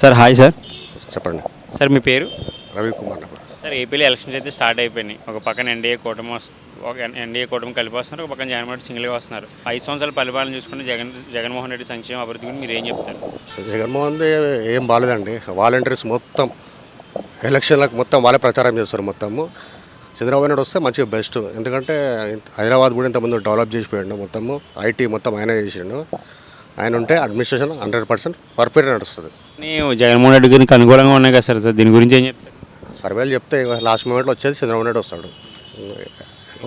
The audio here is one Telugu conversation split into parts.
Sir hi sir. చెప్పండి. సార్ మీ పేరు? రవికుమార్. సార్ ఏపీలో ఎలక్షన్స్ అయితే స్టార్ట్ అయిపోయినాయి. ఒక పక్కన ఎన్డీఏ కూటమి కలిపి వస్తున్నారు, ఒక పక్కన జగన్మోహన్ రెడ్డి సింగిల్గా వస్తున్నారు. 5 సంవత్సరాల పరిపాలన చూసుకుంటే జగన్మోహన్ రెడ్డి సంక్షేమ అభివృద్ధి గురించి మీరు ఏం చెప్తారు? జగన్మోహన్ ఏం బాగాలేదండి. వాలంటీర్స్ మొత్తం ఎలక్షన్లకు మొత్తం వాళ్ళే ప్రచారం చేస్తారు. మొత్తము చంద్రబాబు నాయుడు వస్తే మంచిగా బెస్ట్. ఎందుకంటే హైదరాబాద్ కూడా ఇంతకుముందు డెవలప్ చేసిపోయాడు. మొత్తము ఐటీ మొత్తం ఆయన చేసిండు. ఆయన ఉంటే అడ్మినిస్ట్రేషన్ 100% పర్ఫెక్ట్ నడుస్తుంది. జగన్మోహన్ రెడ్డి గారికి అనుకూలంగా ఉన్నాయి కదా సార్, దీని గురించి ఏం చెప్తారు? సర్వేలు చెప్తే లాస్ట్ మూమెంట్లో వచ్చేది చంద్రబాబు నాయుడు వస్తాడు.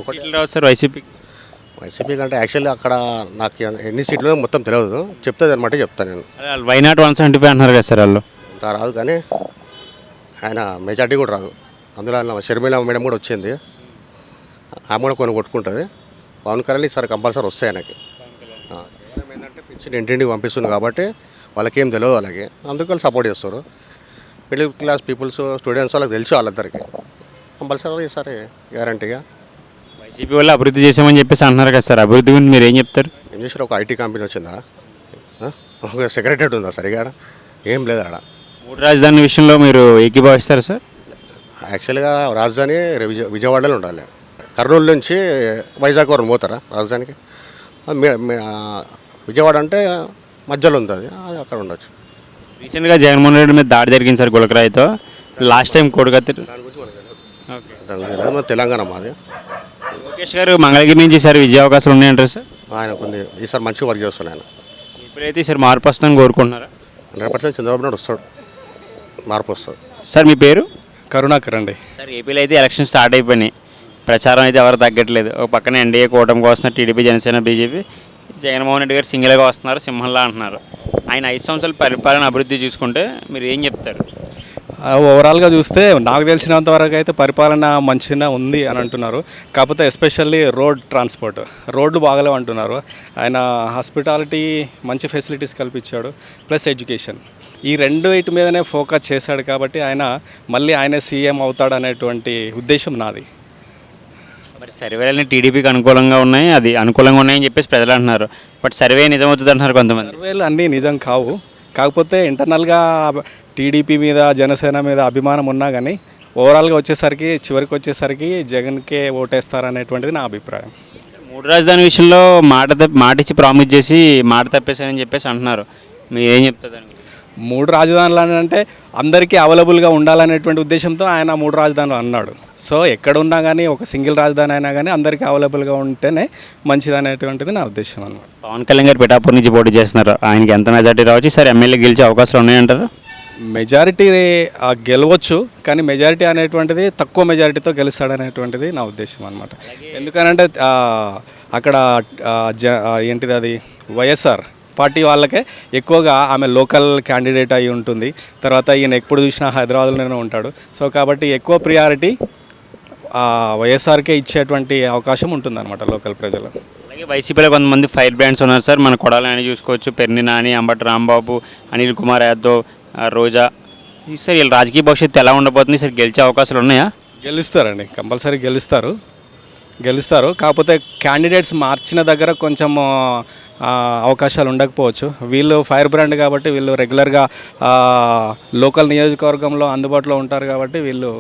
ఒకటి రావు సార్ వైసీపీ కంటే యాక్చువల్లీ అక్కడ నాకు ఎన్ని సీట్లు మొత్తం తెలియదు, చెప్తే అనమాట చెప్తాను నేను. వైనాట్ 175 అంటున్నారు కదా సార్, వాళ్ళు అంత రాదు కానీ ఆయన మెజార్టీ కూడా రాదు. అందులో ఆయన షర్మిల మేడం కూడా వచ్చింది, ఆమె కూడా కొన్ని కొట్టుకుంటుంది. పవన్ కళ్యాణ్ ఈసారి కంపల్సరీ వస్తాయి ఆయనకి. ఏంటంటే పిచ్చిన ఇంటింటికి పంపిస్తుంది కాబట్టి వాళ్ళకేం తెలియదు, వాళ్ళకి అందుకు వాళ్ళు సపోర్ట్ చేస్తారు. మిడిల్ క్లాస్ పీపుల్స్ స్టూడెంట్స్ వాళ్ళకి తెలుసు, వాళ్ళందరికీ కంపల్సరీ ఈసారి గ్యారంటీగా. వైసీపీ వల్ల అభివృద్ధి చేసామని చెప్పేసి అంటున్నారు కదా సార్, అభివృద్ధి గురించి మీరు ఏం చెప్తారు? ఏం చేశారు? ఒక ఐటీ కంపెనీ వచ్చిందా, ఒక సెక్రటరీ ఉందా సరిగా, ఏం లేదు ఆడ. 3 రాజధాని విషయంలో మీరు ఏకీభవిస్తారు సార్? యాక్చువల్గా రాజధాని విజయవాడలో ఉండాలి. కర్నూలు నుంచి వైజాగ్ వరకు పోతారా రాజధానికి? విజయవాడ అంటే మధ్యలో ఉంది, అది అక్కడ ఉండొచ్చు. రీసెంట్గా జగన్మోహన్ రెడ్డి మీద దాడి జరిగింది సార్ గులకరాయితో. లాస్ట్ టైం కోడికత్తి దాని గురించి తెలంగాణ మాది. లోకేష్ గారు మంగళగిరి నుంచి ఈసారి విజయ అవకాశాలు ఉన్నాయంటారు సార్? ఆయన కొన్ని ఈసారి మంచిగా వర్క్ చేస్తున్నాను. ఆయన ఇప్పుడైతే ఈసారి మార్పు వస్తుందని కోరుకుంటున్నారా? 100% చంద్రబాబు నాయుడు వస్తాడు, మార్పు వస్తుంది. సార్ మీ పేరు? కరుణాకర్ అండి. సార్ ఏపీలో అయితే ఎలక్షన్ స్టార్ట్ అయిపోయినాయి, ప్రచారం అయితే ఎవరు తగ్గట్లేదు. ఒక పక్కన ఎన్డీఏ కూటమికి వస్తున్నారు, టీడీపీ, జనసేన, బీజేపీ. జగన్మోహన్ రెడ్డి గారు సింగిల్గా వస్తున్నారు, సింహంలా అంటున్నారు. ఆయన 5 సంవత్సరాల పరిపాలన అభివృద్ధి చూసుకుంటే మీరు ఏం చెప్తారు? ఓవరాల్గా చూస్తే నాకు తెలిసినంత వరకు అయితే పరిపాలన మంచిగా ఉంది అని అంటున్నారు. కాకపోతే ఎస్పెషల్లీ రోడ్ ట్రాన్స్పోర్ట్, రోడ్లు బాగలేవు అంటున్నారు. ఆయన హాస్పిటాలిటీ మంచి ఫెసిలిటీస్ కల్పించాడు, ప్లస్ ఎడ్యుకేషన్. ఈ వీటి మీదనే ఫోకస్ చేశాడు కాబట్టి ఆయనే సీఎం అవుతాడు అనేటువంటి ఉద్దేశం నాది. మరి సర్వేలన్నీ టీడీపీకి అనుకూలంగా ఉన్నాయి, అది అనుకూలంగా ఉన్నాయని చెప్పేసి ప్రజలు అంటున్నారు. బట్ సర్వే నిజమవుతుంది అంటున్నారు కొంతమంది. సర్వేలు అన్నీ నిజం కావు, కాకపోతే ఇంటర్నల్గా టీడీపీ మీద, జనసేన మీద అభిమానం ఉన్నా కానీ ఓవరాల్గా చివరికి వచ్చేసరికి జగన్కే ఓటేస్తారనేటువంటిది నా అభిప్రాయం. 3 రాజధాని విషయంలో మాట ఇచ్చి ప్రామిస్ చేసి మాట తప్పేశారని చెప్పేసి అంటున్నారు, మీరు ఏం చెప్తారు? 3 రాజధానులు అంటే అందరికీ అవైలబుల్గా ఉండాలనేటువంటి ఉద్దేశంతో ఆయన 3 రాజధానులు అన్నాడు. సో ఎక్కడ ఉన్నా కానీ ఒక సింగిల్ రాజధాని అయినా కానీ అందరికీ అవైలబుల్గా ఉంటేనే మంచిది అనేటువంటిది నా ఉద్దేశం అన్నమాట. పవన్ కళ్యాణ్ గారు పిఠాపూర్ నుంచి పోటీ చేస్తున్నారు, ఆయనకి ఎంత మెజార్టీ రావచ్చు? సరే ఎమ్మెల్యే గెలిచే అవకాశాలు ఉన్నాయంటారు? మెజారిటీ గెలవచ్చు, కానీ మెజారిటీ అనేటువంటిది తక్కువ మెజారిటీతో గెలుస్తాడనేటువంటిది నా ఉద్దేశం అనమాట. ఎందుకనంటే అక్కడ ఏంటిది అది వైఎస్ఆర్ పార్టీ వాళ్ళకే ఎక్కువగా ఆమె లోకల్ క్యాండిడేట్ అయి ఉంటుంది. తర్వాత ఈయన ఎప్పుడు చూసినా హైదరాబాద్లోనే ఉంటాడు. సో కాబట్టి ఎక్కువ ప్రియారిటీ వైఎస్ఆర్కే ఇచ్చేటువంటి అవకాశం ఉంటుందన్నమాట లోకల్ ప్రజలు. అలాగే వైసీపీలో కొంతమంది ఫైర్ బ్రాండ్స్ ఉన్నారు సార్, మన కొడాలి అని చూసుకోవచ్చు, పెర్ని నాని, అంబటి రాంబాబు, అనిల్ కుమార్ యాదవ్, రోజా. సార్ వీళ్ళ రాజకీయ భవిష్యత్తు ఎలా ఉండబోతుంది సార్? గెలిచే అవకాశాలు ఉన్నాయా? గెలుస్తారండి, కంపల్సరీ గెలుస్తారు. కాకపోతే క్యాండిడేట్స్ మార్చిన దగ్గర కొంచెం అవకాశాలు ఉండకపోవచ్చు. వీళ్ళు ఫైర్ బ్రాండ్ కాబట్టి వీళ్ళు రెగ్యులర్గా లోకల్ నియోజకవర్గంలో అందుబాటులో ఉంటారు కాబట్టి వీళ్ళు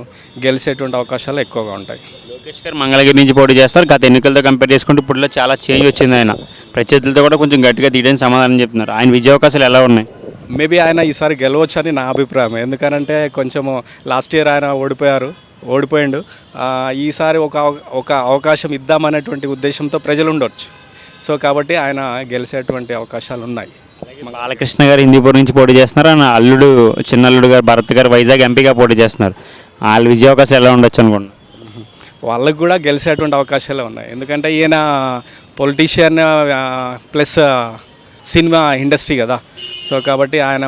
గెలిచేటువంటి అవకాశాలు ఎక్కువగా ఉంటాయి. లోకేష్ గారు మంగళగిరి నుంచి పోటీ చేస్తారు. గత ఎన్నికలతో కంపేర్ చేసుకుంటే ఇప్పుడు చాలా చేంజ్ వచ్చింది. ఆయన ప్రత్యర్థులతో కూడా కొంచెం గట్టిగా తీయడానికి సమాధానం చెప్తున్నారు. ఆయన విజయ అవకాశాలు ఎలా ఉన్నాయి? మేబీ ఆయన ఈసారి గెలవచ్చు అని నా అభిప్రాయం. ఎందుకనంటే కొంచెము లాస్ట్ ఇయర్ ఆయన ఓడిపోయిండు. ఈసారి ఒక అవకాశం ఇద్దామనేటువంటి ఉద్దేశంతో ప్రజలు ఉండొచ్చు. సో కాబట్టి ఆయన గెలిచేటువంటి అవకాశాలు ఉన్నాయి. బాలకృష్ణ గారు హిందీపూర్ నుంచి పోటీ చేస్తున్నారు, ఆయన అల్లుడు చిన్నల్లుడు గారు భరత్ గారు వైజాగ్ ఎంపీగా పోటీ చేస్తున్నారు. వాళ్ళ విజయ అవకాశాలు ఎలా ఉండొచ్చు అనుకుంటున్నారు? వాళ్ళకు కూడా గెలిచేటువంటి అవకాశాలే ఉన్నాయి. ఎందుకంటే ఈయన పొలిటీషియన్ ప్లస్ సినిమా ఇండస్ట్రీ కదా. సో కాబట్టి ఆయన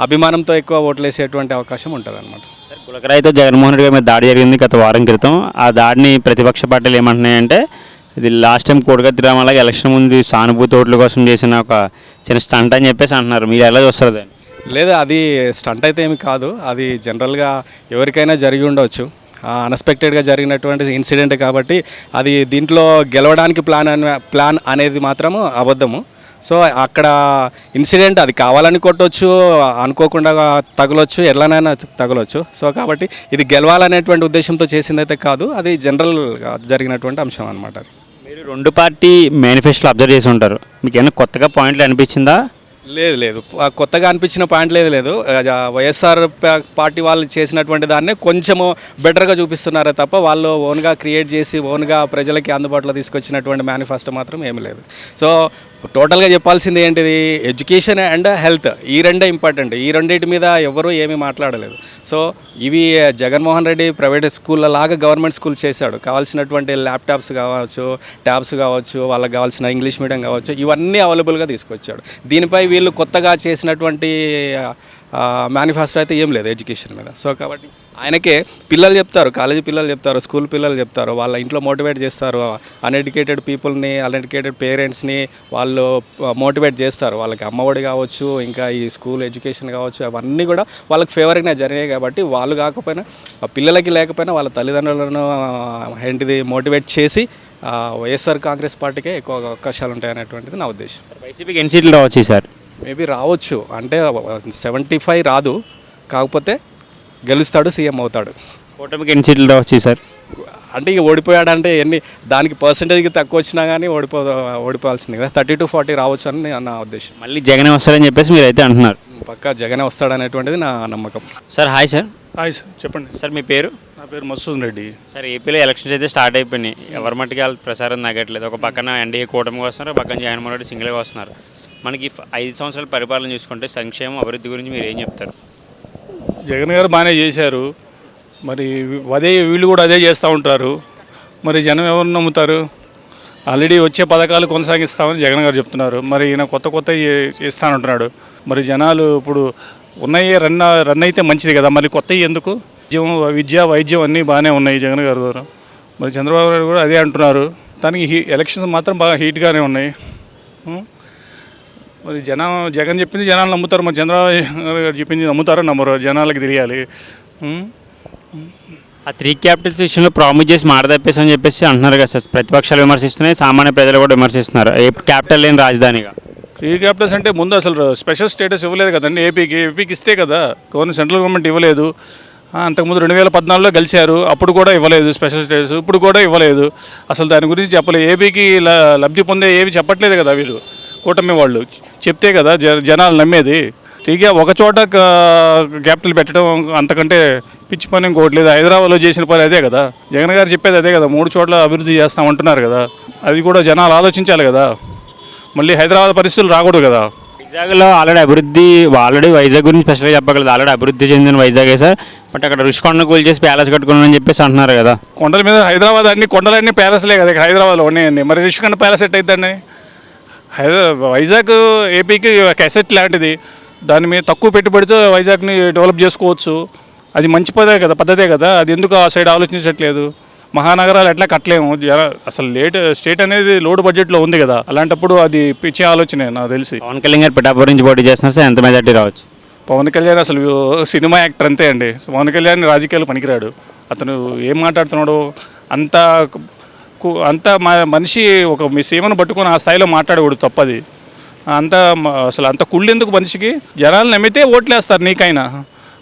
అభిమానంతో ఎక్కువ ఓట్లు వేసేటువంటి అవకాశం ఉంటుంది అన్నమాట. సార్ గులకరాయితో జగన్మోహన్ రెడ్డి గారి మీద దాడి జరిగింది గత వారం క్రితం. ఆ దాడిని ప్రతిపక్ష పార్టీలు ఏమంటున్నాయంటే ఇది లాస్ట్ టైం కోడికత్తి రామాలాగా ఎలక్షన్ ముందు సానుభూతి ఓట్ల కోసం చేసిన ఒక చిన్న స్టంట్ అని చెప్పేసి అంటున్నారు, మీరు ఎలా చూస్తారు దాన్ని? లేదా అది స్టంట్ అయితే ఏమి కాదు, అది జనరల్గా ఎవరికైనా జరిగి ఉండవచ్చు. అన్ఎక్స్పెక్టెడ్గా జరిగినటువంటి ఇన్సిడెంట్ కాబట్టి అది దీంట్లో గెలవడానికి ప్లాన్ అనేది మాత్రము అబద్ధము. సో అక్కడ ఇన్సిడెంట్ అది కావాలని కొట్టొచ్చు, అనుకోకుండా తగలొచ్చు, ఎట్లనైనా తగలొచ్చు. సో కాబట్టి ఇది గెలవాలనేటువంటి ఉద్దేశంతో చేసిందైతే కాదు, అది జనరల్గా జరిగినటువంటి అంశం అనమాట. మీరు రెండు పార్టీ మేనిఫెస్టోలు అబ్జర్వ్ చేసి ఉంటారు, మీకు ఏమైనా కొత్తగా పాయింట్లు అనిపించిందా? లేదు కొత్తగా అనిపించిన పాయింట్ లేదు. వైఎస్ఆర్ పార్టీ వాళ్ళు చేసినటువంటి దాన్నే కొంచెము బెటర్గా చూపిస్తున్నారే తప్ప వాళ్ళు ఓన్గా క్రియేట్ చేసి ఓన్గా ప్రజలకి అందుబాటులో తీసుకొచ్చినటువంటి మేనిఫెస్టో మాత్రం ఏమీ లేదు. సో టోటల్గా చెప్పాల్సింది ఏంటిది, ఎడ్యుకేషన్ అండ్ హెల్త్, ఈ రెండే ఇంపార్టెంట్. ఈ రెండింటి మీద ఎవరూ ఏమీ మాట్లాడలేదు. సో ఇవి జగన్మోహన్ రెడ్డి ప్రైవేట్ స్కూళ్ళ లాగా గవర్నమెంట్ స్కూల్ చేశాడు. కావాల్సినటువంటి ల్యాప్టాప్స్ కావచ్చు, ట్యాబ్స్ కావచ్చు, వాళ్ళకి కావాల్సిన ఇంగ్లీష్ మీడియం కావచ్చు, ఇవన్నీ అవైలబుల్గా తీసుకొచ్చాడు. దీనిపై వీళ్ళు కొత్తగా చేసినటువంటి మేనిఫెస్టో అయితే ఏం లేదు ఎడ్యుకేషన్ మీద. సో కాబట్టి ఆయనకే పిల్లలు చెప్తారు, కాలేజీ పిల్లలు చెప్తారు, స్కూల్ పిల్లలు చెప్తారు, వాళ్ళ ఇంట్లో మోటివేట్ చేస్తారు, అన్ఎడ్యుకేటెడ్ పీపుల్ని, అన్ఎడ్యుకేటెడ్ పేరెంట్స్ని వాళ్ళు మోటివేట్ చేస్తారు. వాళ్ళకి అమ్మఒడి కావచ్చు, ఇంకా ఈ స్కూల్ ఎడ్యుకేషన్ కావచ్చు, అవన్నీ కూడా వాళ్ళకి ఫేవర్గా జరిగాయి. కాబట్టి వాళ్ళు కాకపోయినా పిల్లలకి లేకపోయినా వాళ్ళ తల్లిదండ్రులను ఏంటిది మోటివేట్ చేసి వైఎస్ఆర్ కాంగ్రెస్ పార్టీకే ఎక్కువ అవకాశాలు ఉంటాయనేటువంటిది నా ఉద్దేశం. వైసీపీకి ఎన్ని సీట్లు రావచ్చు సార్? మేబీ రావచ్చు, అంటే 75 రాదు, కాకపోతే గెలుస్తాడు, సీఎం అవుతాడు. కూటమికి ఎన్ని సీట్లు రావచ్చు సార్? అంటే ఇక ఓడిపోయాడంటే దానికి పర్సంటేజ్కి తక్కువ వచ్చినా కానీ ఓడిపోవాల్సింది కదా. 30 to 40 రావచ్చు అని నా ఉద్దేశం. మళ్ళీ జగనే వస్తారని చెప్పేసి మీరు అయితే అంటున్నారు. పక్కా జగనే వస్తాడనేటువంటిది నా నమ్మకం. Sir hi sir. Hi sir, చెప్పండి. సార్ మీ పేరు? నా పేరు మసూద్ రెడ్డి. సార్ ఏపీలో ఎలక్షన్స్ అయితే స్టార్ట్ అయిపోయినాయి, ఎవరి మట్టుకి వాళ్ళ ప్రసారం తగ్గట్లేదు. ఒక పక్కన ఎన్డీఏ కూటమికి వస్తున్నారు, ఒక పక్కన జగన్మోహన్ రెడ్డి సింగిల్గా వస్తున్నారు. మనకి 5 సంవత్సరాల పరిపాలన చూసుకుంటే సంక్షేమం అభివృద్ధి గురించి మీరు ఏం చెప్తారు? జగన్ గారు బాగానే చేశారు, మరి వీళ్ళు కూడా అదే చేస్తూ ఉంటారు. మరి జనం ఎవరు నమ్ముతారు? ఆల్రెడీ వచ్చే పథకాలు కొనసాగిస్తామని జగన్ గారు చెప్తున్నారు. మరి ఈయన కొత్త ఇస్తానంటున్నాడు. మరి జనాలు ఇప్పుడు ఉన్నాయి రన్ అయితే మంచిది కదా, మరి కొత్తవి ఎందుకు? విద్య వైద్యం అన్నీ బాగానే ఉన్నాయి జగన్ గారి ద్వారా. మరి చంద్రబాబు నాయుడు కూడా అదే అంటున్నారు. దానికి ఎలక్షన్స్ మాత్రం బాగా హీట్గానే ఉన్నాయి. మరి జగన్ చెప్పింది జనాలు నమ్ముతారు, మరి చంద్రబాబు గారు చెప్పింది నమ్ముతారో నమ్మరు జనాలకి తెలియాలి. ఆ 3 క్యాపిటల్స్ విషయంలో ప్రామిస్ చేసి మాట తప్పేసని చెప్పేసి అంటున్నారు కదా సార్. ప్రతిపక్షాలు విమర్శిస్తున్నాయి, సామాన్య ప్రజలు కూడా విమర్శిస్తున్నారు. క్యాపిటల్ లేని రాజధానిగా 3 క్యాపిటల్స్ అంటే ముందు అసలు స్పెషల్ స్టేటస్ ఇవ్వలేదు కదండి. ఏపీకి ఇస్తే కదా, సెంట్రల్ గవర్నమెంట్ ఇవ్వలేదు. అంతకుముందు 2014లో గెలిచారు, అప్పుడు కూడా ఇవ్వలేదు స్పెషల్ స్టేటస్, ఇప్పుడు కూడా ఇవ్వలేదు. అసలు దాని గురించి చెప్పలేదు. ఏపీకి లబ్ధి పొందే ఏవి చెప్పట్లేదు కదా వీళ్ళు, కూటమి వాళ్ళు చెప్తే కదా జనాలు నమ్మేది. టీగా ఒక చోట క్యాపిటల్ పెట్టడం అంతకంటే పిచ్చి పని ఇంకోటి లేదు. హైదరాబాద్లో చేసిన పని అదే కదా, జగన్ గారు చెప్పేది అదే కదా. 3 చోట్ల అభివృద్ధి చేస్తామంటున్నారు కదా, అది కూడా జనాలు ఆలోచించాలి కదా. మళ్ళీ హైదరాబాద్ పరిస్థితులు రాకూడదు కదా. వైజాగ్లో ఆల్రెడీ వైజాగ్ గురించి స్పెషల్గా చెప్పగలదు. ఆల్రెడీ అభివృద్ధి చెందిన వైజాగే సార్. బట్ అక్కడ రుషికొండ కూల్చేసి ప్యాలెస్ కట్టుకున్నామని చెప్పేసి అంటున్నారు కదా. కొండల మీద హైదరాబాద్ కొండలన్నీ ప్యాలెస్లే కదా, హైదరాబాద్లో ఉన్నాయండి. మరి రుషికొండ ప్యాలెస్ ఎట్ అవుతుందండి? వైజాగ్ ఏపీకి ఒక అసెట్ లాంటిది. దాని మీద తక్కువ పెట్టుబడితో వైజాగ్ని డెవలప్ చేసుకోవచ్చు. అది మంచి పద్ధతే కదా. అది ఎందుకు ఆ సైడ్ ఆలోచించట్లేదు? మహానగరాలు ఎట్లా కట్టలేము, అసలు స్టేట్ అనేది లోడ్ బడ్జెట్లో ఉంది కదా. అలాంటప్పుడు అది పిచ్చే ఆలోచనే నాకు తెలిసి. పవన్ కళ్యాణ్ గారు పిఠాపురం నుంచి పోటీ చేస్తున్నారు సార్, ఎంత మెజార్టీ రావచ్చు? పవన్ కళ్యాణ్ అసలు సినిమా యాక్టర్ అంతే అండి. పవన్ కళ్యాణ్ రాజకీయాలు పనికిరాడు. అతను ఏం మాట్లాడుతున్నాడు, అంత మనిషి ఒక మీ సీమను పట్టుకొని ఆ స్థాయిలో మాట్లాడకూడదు, తప్పది. అసలు అంత కుళ్ళు ఎందుకు మనిషికి? జనాలు నమ్మితే ఓట్లు వేస్తారు నీకైనా.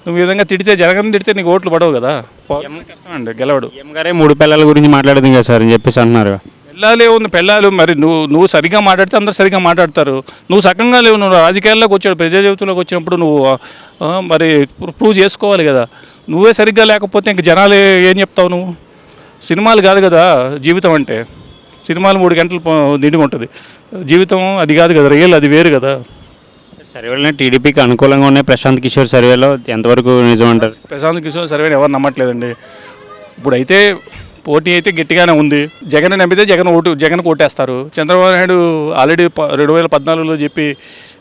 నువ్వు ఈ విధంగా జగన్ తిడితే నీకు ఓట్లు పడవు కదా. కష్టం అండి గెలవడు. గారే 3 పిల్లల గురించి మాట్లాడదు కదా సార్ అని చెప్పేసి అంటున్నారు. పెళ్ళాలే ఉంది, పెళ్ళాలు. మరి నువ్వు సరిగ్గా మాట్లాడితే అందరు సరిగ్గా మాట్లాడతారు. నువ్వు సగంగా లేవు. నువ్వు రాజకీయాల్లోకి వచ్చాడు, ప్రజా జీవితంలోకి వచ్చినప్పుడు నువ్వు మరి ప్రూవ్ చేసుకోవాలి కదా. నువ్వే సరిగ్గా లేకపోతే ఇంక జనాలు ఏం చెప్తావు? నువ్వు సినిమాలు కాదు కదా జీవితం అంటే. సినిమాలు 3 గంటలు నిండుగా ఉంటుంది, జీవితం అది కాదు కదా, రియల్ అది వేరు కదా. సర్వేలో టీడీపీకి అనుకూలంగా ఉన్నాయి. ప్రశాంత్ కిషోర్ సర్వేలో ఎంతవరకు నిజం అంటారు? ప్రశాంత్ కిషోర్ సర్వేని ఎవరు నమ్మట్లేదండి. ఇప్పుడైతే పోటీ అయితే గట్టిగానే ఉంది. జగన్ నమ్మితే జగన్ ఓటేస్తారు. చంద్రబాబు నాయుడు ఆల్రెడీ 2014లో చెప్పి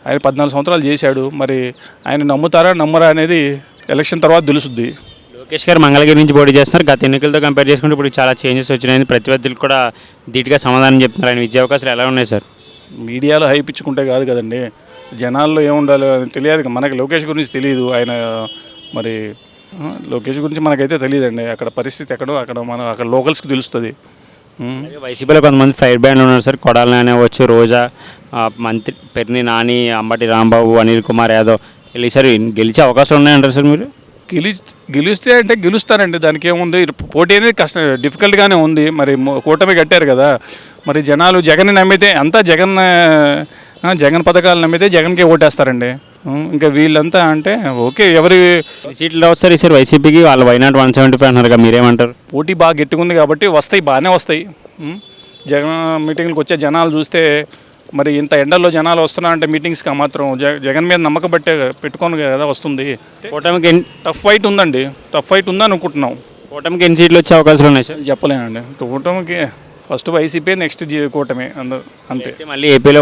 ఆయన 14 సంవత్సరాలు చేశాడు. మరి ఆయన నమ్ముతారా నమ్మరా అనేది ఎలక్షన్ తర్వాత తెలుసుద్ది. లోకేష్ గారు మంగళగిరి నుంచి పోటీ చేస్తున్నారు. గత ఎన్నికలతో కంపేర్ చేసుకుంటే ఇప్పుడు చాలా చేంజెస్ వచ్చినాయని ప్రతిపత్తులు కూడా ధీటుగా సమాధానం చెప్తున్నారు. ఆయన విజయ అవకాశాలు ఎలా ఉన్నాయి సార్? మీడియాలో హైప్ ఇచ్చుకుంటే కాదు కదండి, జనాల్లో ఏముండాలో తెలియదు. మనకి లోకేష్ గురించి తెలియదు. ఆయన మరి లోకేష్ గురించి మనకైతే తెలియదండి. అక్కడ పరిస్థితి అక్కడ లోకల్స్కి తెలుస్తుంది. అలాగే వైసీపీలో కొంతమంది ఫైర్ బ్యాండ్లు ఉన్నారు సార్. కొడాలి నాని అవ్వచ్చు, రోజా, మంత్రి పెర్ని నాని, అంబటి రాంబాబు, అనిల్ కుమార్ యాదవ్ వీళ్ళు ఈసారి గెలిచే అవకాశాలు ఉన్నాయంటారు సార్ మీరు? గెలిస్తే అంటే గెలుస్తారండి, దానికి ఏముంది. పోటీ అనేది డిఫికల్ట్గానే ఉంది. మరి కూటమి కట్టారు కదా, మరి జనాలు జగన్ నమ్మితే అంతా జగన్ పథకాలు నమ్మితే జగన్కే ఓటేస్తారండి. ఇంకా వీళ్ళంతా అంటే ఓకే, ఎవరి సీట్లు వస్తారు ఈసారి వైసీపీకి? వాళ్ళు వైనాట్ 175 అన్నారు కదా, మీరేమంటారు? పోటీ బాగా గట్టిగుంది కాబట్టి వస్తాయి, బాగానే వస్తాయి. జగన్ మీటింగ్లకు వచ్చే జనాలు చూస్తే మరి ఇంత ఎండల్లో జనాలు వస్తున్నారంటే మీటింగ్స్కి మాత్రం జగన్ మీద నమ్మకం పెట్టుకోను కదా వస్తుంది. కూటమికి టఫ్ ఫైట్ ఉందండి, టఫ్ ఫైట్ ఉందని అనుకుంటున్నాం. కూటమికి ఎన్ని సీట్లు వచ్చే అవకాశాలు ఉన్నాయి సార్? చెప్పలేనండి. కూటమికి ఫస్ట్ వైసీపీ, నెక్స్ట్ కూటమి అంతే. అయితే మళ్ళీ ఏపీలో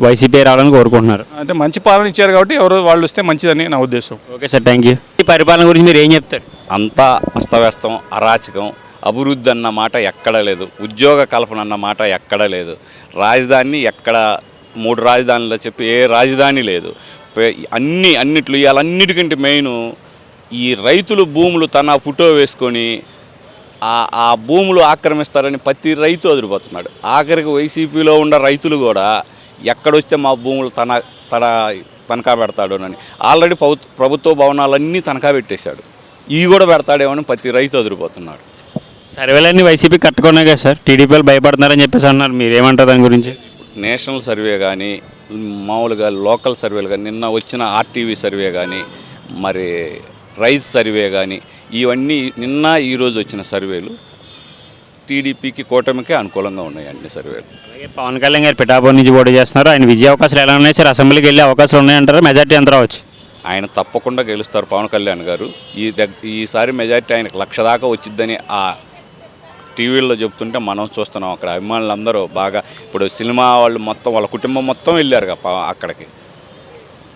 వైసీపీ రావాలని కోరుకుంటున్నారు. అంటే మంచి పాలన ఇచ్చారు కాబట్టి ఎవరు వాళ్ళు వస్తే మంచిదని నా ఉద్దేశం. Okay sir, thank you. ఈ పరిపాలన గురించి మీరు ఏం చెప్తారు? అంతా అస్తవ్యస్తం, అరాచకం. అభివృద్ధి అన్న మాట ఎక్కడా లేదు, ఉద్యోగ కల్పన అన్న మాట ఎక్కడా లేదు. రాజధాని ఎక్కడ 3 రాజధానులు చెప్పి ఏ రాజధాని లేదు. అన్నిట్లు ఇవాళన్నిటికంటే మెయిన్ ఈ రైతులు భూములు తన ఫోటో వేసుకొని ఆ భూములు ఆక్రమిస్తారని ప్రతి రైతు అదిరిపోతున్నాడు. ఆఖరికి వైసీపీలో ఉన్న రైతులు కూడా ఎక్కడొస్తే మా భూములు తనఖా పెడతాడోనని ఆల్రెడీ ప్రభుత్వ భవనాలన్నీ తనఖా పెట్టేశాడు. ఇవి కూడా పెడతాడేమో అని ప్రతి రైతు అదిరిపోతున్నాడు. సర్వేలన్నీ వైసీపీ కట్టుకున్నాయి కదా సార్, టీడీపీ వాళ్ళు భయపడుతున్నారని చెప్పేసి అన్నారు. మీరేమంటారు దాని గురించి? నేషనల్ సర్వే కానీ మామూలుగా లోకల్ సర్వేలు కానీ, నిన్న వచ్చిన ఆర్టీవీ సర్వే కానీ, మరి రైస్ సర్వే కానీ, ఇవన్నీ నిన్న ఈరోజు వచ్చిన సర్వేలు టీడీపీకి కూటమికి అనుకూలంగా ఉన్నాయి అన్ని సర్వేలు. అలాగే పవన్ కళ్యాణ్ గారు పిఠాపురం నుంచి పోటీ చేస్తున్నారు. ఆయన విజయ అవకాశాలు ఎలా ఉన్నాయి సార్? అసెంబ్లీకి వెళ్ళే అవకాశాలు ఉన్నాయంటారా? మెజార్టీ ఎంత రావచ్చు? ఆయన తప్పకుండా గెలుస్తారు పవన్ కళ్యాణ్ గారు. ఈసారి మెజార్టీ ఆయనకు 1,00,000 దాకా వచ్చిద్దని ఆ టీవీల్లో చెప్తుంటే మనం చూస్తున్నాం. అక్కడ అభిమానులందరూ బాగా, ఇప్పుడు సినిమా వాళ్ళు మొత్తం వాళ్ళ కుటుంబం మొత్తం వెళ్ళారు అక్కడికి.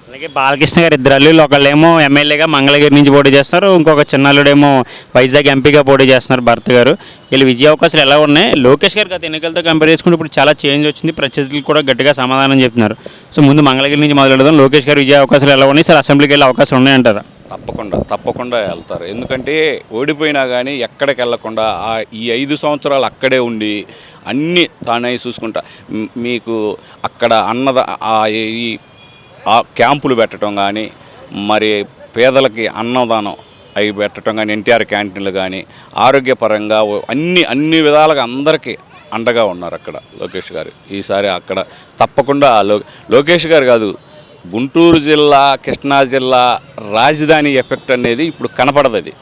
అలాగే బాలకృష్ణ గారు ఇద్దరు అల్లుళ్ళు, ఒకళ్ళేమో ఎమ్మెల్యేగా మంగళగిరి నుంచి పోటీ చేస్తున్నారు, ఇంకొక చిన్నల్లుడేమో వైజాగ్ ఎంపీగా పోటీ చేస్తున్నారు భర్త గారు. వీళ్ళు విజయ అవకాశాలు ఎలా ఉన్నాయి? లోకేష్ గారు గత ఎన్నికలతో కంపేర్ చేసుకుంటే ఇప్పుడు చాలా చేంజ్ వచ్చింది, ప్రత్యర్థులు కూడా గట్టిగా సమాధానం చెప్తున్నారు. సో ముందు మంగళగిరి నుంచి మొదలెడదాం. లోకేష్ గారు విజయ అవకాశాలు ఎలా ఉన్నాయి సార్? అసెంబ్లీకి వెళ్ళే అవకాశాలు ఉన్నాయంటారా? తప్పకుండా వెళ్తారు. ఎందుకంటే ఓడిపోయినా కానీ ఎక్కడికి వెళ్లకుండా ఈ 5 సంవత్సరాలు అక్కడే ఉండి అన్నీ తానే చూసుకుంటా. మీకు అక్కడ ఈ క్యాంపులు పెట్టడం కానీ, మరి పేదలకి అన్నదానం అవి పెట్టడం కానీ, ఎన్టీఆర్ క్యాంటీన్లు కానీ, ఆరోగ్యపరంగా అన్ని విధాలుగా అందరికీ అండగా ఉన్నారు అక్కడ లోకేష్ గారు. ఈసారి అక్కడ తప్పకుండా లోకేష్ గారు కాదు, గుంటూరు జిల్లా, కృష్ణా జిల్లా రాజధాని ఎఫెక్ట్ అనేది ఇప్పుడు కనపడదు. అది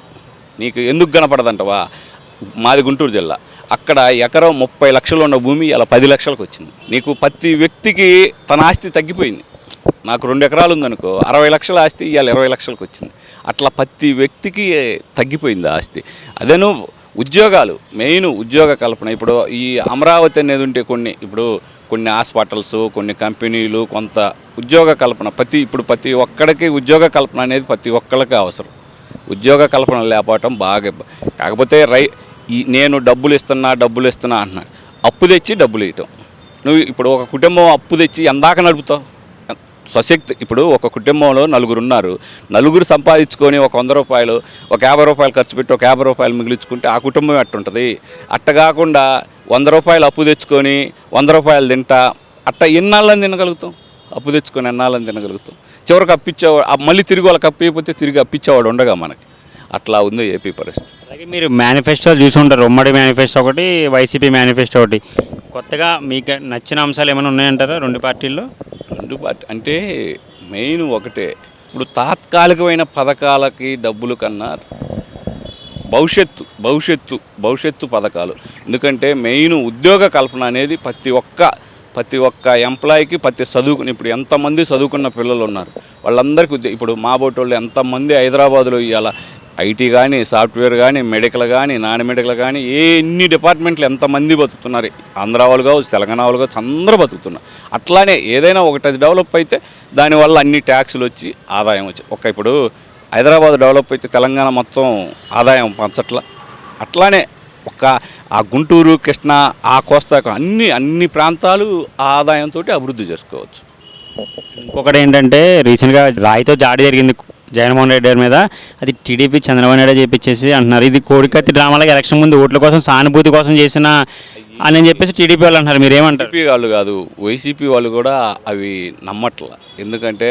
నీకు ఎందుకు కనపడదంటవా? మాది గుంటూరు జిల్లా, అక్కడ ఎకరం 30 లక్షలు ఉన్న భూమి ఇలా 10 లక్షలకు వచ్చింది. నీకు ప్రతి వ్యక్తికి తన ఆస్తి తగ్గిపోయింది. నాకు 2 ఎకరాలు ఉందనుకో, 60 లక్షల ఆస్తి ఇవాళ 20 లక్షలకు వచ్చింది. అట్లా ప్రతి వ్యక్తికి తగ్గిపోయింది ఆస్తి. అదేను ఉద్యోగాలు, మెయిన్ ఉద్యోగ కల్పన. ఇప్పుడు ఈ అమరావతి అనేది ఉంటే కొన్ని హాస్పిటల్స్, కొన్ని కంపెనీలు, కొంత ఉద్యోగ కల్పన ప్రతి ఒక్కడికి ఉద్యోగ కల్పన అనేది ప్రతి ఒక్కరికి అవసరం. ఉద్యోగ కల్పన లేకపోవటం బాగా. కాకపోతే నేను డబ్బులు ఇస్తున్నా అంటున్నాడు. అప్పు తెచ్చి డబ్బులు ఇవ్వటం. నువ్వు ఇప్పుడు ఒక కుటుంబం అప్పు తెచ్చి ఎందాక నడుపుతావు? స్వశక్తి. ఇప్పుడు ఒక కుటుంబంలో 4 ఉన్నారు, 4 సంపాదించుకొని ఒక 100 రూపాయలు, ఒక 50 రూపాయలు ఖర్చు పెట్టి ఒక 50 రూపాయలు మిగిలించుకుంటే ఆ కుటుంబం ఎట్టుంటుంది? అట్ట కాకుండా 100 రూపాయలు అప్పు తెచ్చుకొని 100 రూపాయలు తింటా అట్ట ఎన్నాళ్ళని తినగలుగుతాం? అప్పు తెచ్చుకొని ఎన్నాళ్ళని తినగలుగుతాం? చివరికి అప్పిచ్చేవాడు మళ్ళీ తిరిగి వాళ్ళకి అప్పిపోతే తిరిగి అప్పిచ్చేవాడు ఉండగా మనకి. అట్లా ఉంది ఏపీ పరిస్థితి. అలాగే మీరు మేనిఫెస్టోలు చూసుంటారు, ఉమ్మడి మేనిఫెస్టో ఒకటి, వైసీపీ మేనిఫెస్టో ఒకటి. కొత్తగా మీకు నచ్చిన అంశాలు ఏమైనా ఉన్నాయంటారా 2 పార్టీల్లో? 2 పార్టీ అంటే మెయిన్ ఒకటే. ఇప్పుడు తాత్కాలికమైన పథకాలకి డబ్బులు కన్నా భవిష్యత్తు పథకాలు. ఎందుకంటే మెయిన్ ఉద్యోగ కల్పన అనేది ప్రతి ఒక్క ఎంప్లాయీకి, ఇప్పుడు ఎంతమంది చదువుకున్న పిల్లలు ఉన్నారు వాళ్ళందరికీ ఇప్పుడు మా బోటోళ్ళు ఎంతమంది హైదరాబాద్లో ఇవాళ ఐటీ కానీ, సాఫ్ట్వేర్ కానీ, మెడికల్ కానీ, నాన్ మెడికల్ కానీ, ఎన్ని డిపార్ట్మెంట్లు ఎంతమంది బతుకుతున్నారు. ఆంధ్ర వాళ్ళు కావచ్చు, తెలంగాణ వాళ్ళు కావచ్చు, అందరూ బతుకుతున్నారు. అట్లానే ఏదైనా ఒకటి డెవలప్ అయితే దానివల్ల అన్ని ట్యాక్సులు వచ్చి ఆదాయం వచ్చి ఇప్పుడు హైదరాబాద్ డెవలప్ అయితే తెలంగాణ మొత్తం ఆదాయం పంచట్ల. అట్లానే ఆ గుంటూరు, కృష్ణా, ఆ కోస్తా అన్ని ప్రాంతాలు ఆదాయంతో అభివృద్ధి చేసుకోవచ్చు. ఇంకొకటి ఏంటంటే రీసెంట్గా రాయితో దాడి జరిగింది జగన్మోహన్ రెడ్డి గారి మీద, అది టీడీపీ చంద్రబాబు నాయుడు చేపించేసి అంటున్నారు. ఇది కోడికత్తి డ్రామాలకి ఎలక్షన్ ముందు ఓట్ల కోసం సానుభూతి కోసం చేసిన అని చెప్పేసి టీడీపీ వాళ్ళు అంటున్నారు. మీరేమంటారు? టీడీపీ వాళ్ళు కాదు, వైసీపీ వాళ్ళు కూడా అవి నమ్మట్ల. ఎందుకంటే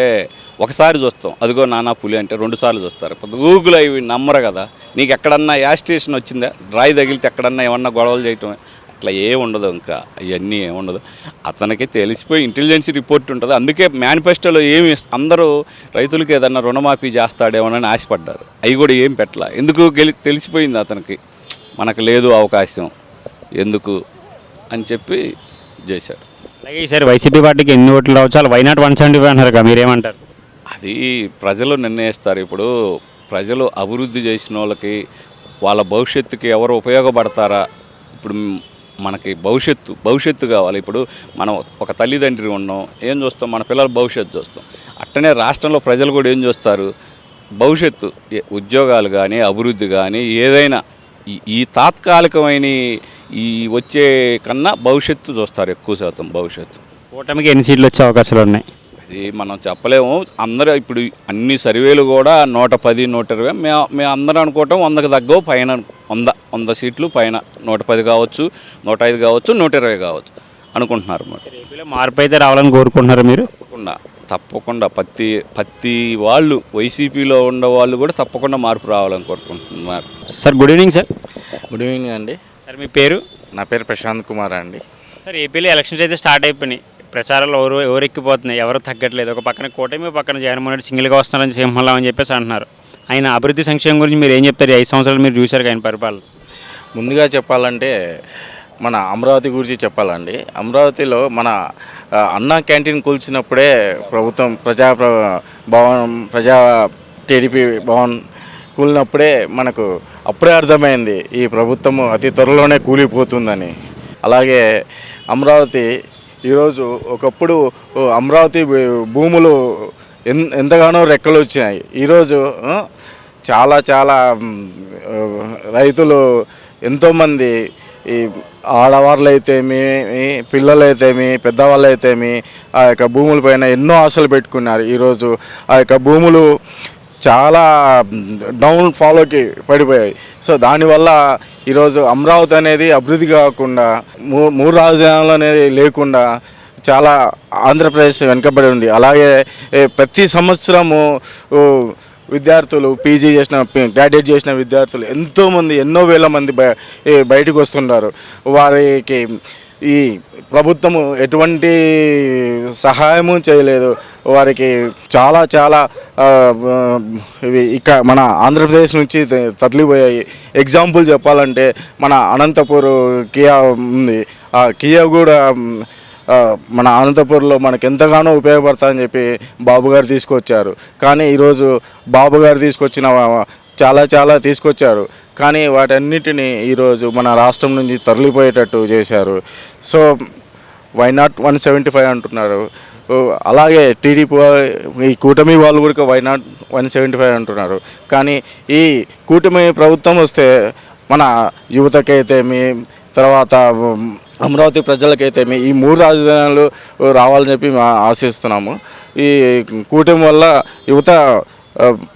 ఒకసారి చూస్తాం, అదిగో నానా పులి అంటే 2 సార్లు చూస్తారు. గూగుల్ అవి నమ్మరు కదా. నీకు ఎక్కడన్నా యాజిటేషన్ వచ్చిందా, రాయి తగిలితే ఎక్కడన్నా ఏమన్నా గొడవలు చేయటం, అట్లా ఏముండదు. ఇంకా అవన్నీ ఏముండదు. అతనికి తెలిసిపోయి ఇంటెలిజెన్స్ రిపోర్ట్ ఉంటుంది. అందుకే మేనిఫెస్టోలో ఏమి అందరూ రైతులకి ఏదన్నా రుణమాఫీ చేస్తాడేమోనని ఆశపడ్డారు. అవి కూడా ఏం పెట్టాల. ఎందుకు తెలిసిపోయింది అతనికి, మనకు లేదు అవకాశం ఎందుకు అని చెప్పి చేశాడు. అలాగే ఈసారి వైసీపీ పార్టీకి ఎన్ని ఓట్లు రావచ్చు? అలా వైనాట్ 175 అంటారు కదా, మీరేమంటారు? అది ప్రజలు నిర్ణయిస్తారు. ఇప్పుడు ప్రజలు అభివృద్ధి చేసిన వాళ్ళకి, వాళ్ళ భవిష్యత్తుకి ఎవరు ఉపయోగపడతారా? ఇప్పుడు మనకి భవిష్యత్తు కావాలి. ఇప్పుడు మనం ఒక తల్లిదండ్రి ఉన్నాం, ఏం చూస్తాం? మన పిల్లల భవిష్యత్తు చూస్తాం. అట్టనే రాష్ట్రంలో ప్రజలు కూడా ఏం చూస్తారు? భవిష్యత్తు, ఉద్యోగాలు కానీ అభివృద్ధి కానీ ఏదైనా ఈ తాత్కాలికమైన ఈ వచ్చే కన్నా భవిష్యత్తు చూస్తారు ఎక్కువ శాతం. భవిష్యత్తు కూటమికి ఎన్ని సీట్లు వచ్చే అవకాశాలు ఉన్నాయి? అది మనం చెప్పలేము. అందరూ ఇప్పుడు అన్ని సర్వేలు కూడా 110, 120 మేము అందరం అనుకోవటం 100కి తగ్గవు, పైన 100 సీట్లు పైన, 110 కావచ్చు, 105 కావచ్చు, 120 కావచ్చు అనుకుంటున్నారు. మరి ఏపీలో మార్పు అయితే రావాలని కోరుకుంటున్నారు మీరు? తప్పకుండా ప్రతి వాళ్ళు వైసీపీలో ఉన్న వాళ్ళు కూడా తప్పకుండా మార్పు రావాలని కోరుకుంటున్నారు. Sir good evening sir. Good evening అండి. సార్ మీ పేరు? నా పేరు ప్రశాంత్ కుమార్ అండి. సార్ ఏపీలో ఎలక్షన్స్ అయితే స్టార్ట్ అయిపోయినాయి. ప్రచారాలు ఎవరు ఎక్కిపోతున్నాయి, ఎవరు తగ్గట్లేదు. ఒక పక్కన కూటమి, పక్కన జగన్మోహన్ రెడ్డి సింగిల్గా వస్తున్నారని సింహంలా అని చెప్పేసి అంటున్నారు. ఆయన అభివృద్ధి సంక్షేమం గురించి మీరు ఏం చెప్తారు? 5 సంవత్సరాలు మీరు చూశారు ఆయన పరిపాలన. ముందుగా చెప్పాలంటే మన అమరావతి గురించి చెప్పాలండి. అమరావతిలో మన అన్నా క్యాంటీన్ కూల్చినప్పుడే ప్రభుత్వం ప్రజా టీడీపీ భవన్ కూలినప్పుడే మనకు అప్పుడే అర్థమైంది ఈ ప్రభుత్వము అతి త్వరలోనే కూలిపోతుందని. అలాగే అమరావతి ఈరోజు, ఒకప్పుడు అమరావతి భూములు ఎంతగానో రెక్కలు వచ్చినాయి. ఈరోజు చాలా రైతులు ఎంతోమంది, ఈ ఆడవాళ్ళు అయితేమి, పిల్లలైతేమి, పెద్దవాళ్ళు అయితేమి ఆ యొక్క భూములపైన ఎన్నో ఆశలు పెట్టుకున్నారు. ఈరోజు ఆ యొక్క భూములు చాలా డౌన్ ఫాలోకి పడిపోయాయి. సో దానివల్ల ఈరోజు అమరావతి అనేది అభివృద్ధి కాకుండా, 3 రాజధానులు అనేది లేకుండా చాలా ఆంధ్రప్రదేశ్ వెనుకబడి ఉంది. అలాగే ప్రతి సంవత్సరము విద్యార్థులు పీజీ చేసిన, గ్రాడ్యుయేట్ చేసిన విద్యార్థులు ఎంతోమంది, ఎన్నో వేల మంది బయటకు వస్తున్నారు. వారికి ఈ ప్రభుత్వము ఎటువంటి సహాయము చేయలేదు. వారికి చాలా ఇక మన ఆంధ్రప్రదేశ్ నుంచి తరలిపోయాయి. ఎగ్జాంపుల్ చెప్పాలంటే మన అనంతపూర్ కియా ఉంది. ఆ కియా కూడా మన అనంతపూర్లో మనకు ఎంతగానో ఉపయోగపడతాయని చెప్పి బాబు గారు తీసుకొచ్చారు. కానీ ఈరోజు బాబు గారు తీసుకొచ్చిన చాలా తీసుకొచ్చారు. కానీ వాటన్నిటిని ఈరోజు మన రాష్ట్రం నుంచి తరలిపోయేటట్టు చేశారు. సో వైనాట్ 175 అంటున్నారు. అలాగే టీడీపీ ఈ కూటమి వాళ్ళు కూడా వైనాట్ 175 అంటున్నారు. కానీ ఈ కూటమి ప్రభుత్వం వస్తే మన యువతకైతేమి, తర్వాత అమరావతి ప్రజలకైతేమి ఈ 3 రాజధానులు రావాలని చెప్పి ఆశిస్తున్నాము. ఈ కూటమి వల్ల యువత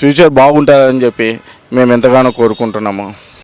ఫ్యూచర్ బాగుంటుందని చెప్పి మేము ఎంతగానో కోరుకుంటున్నాము.